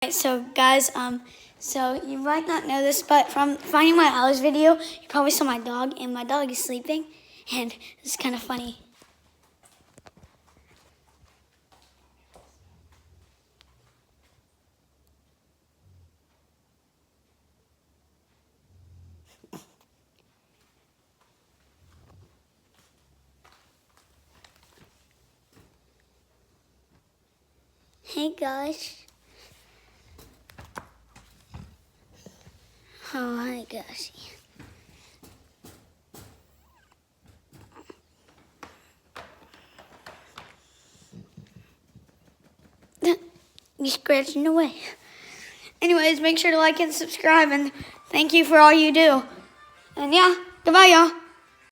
Alright, so guys, so you might not know this, but from finding my Alice video, you probably saw my dog, and my dog is sleeping, and it's kind of funny. Hey guys. Oh my gosh. You scratching away. Anyways, make sure to like and subscribe, and thank you for all you do. And yeah, goodbye y'all.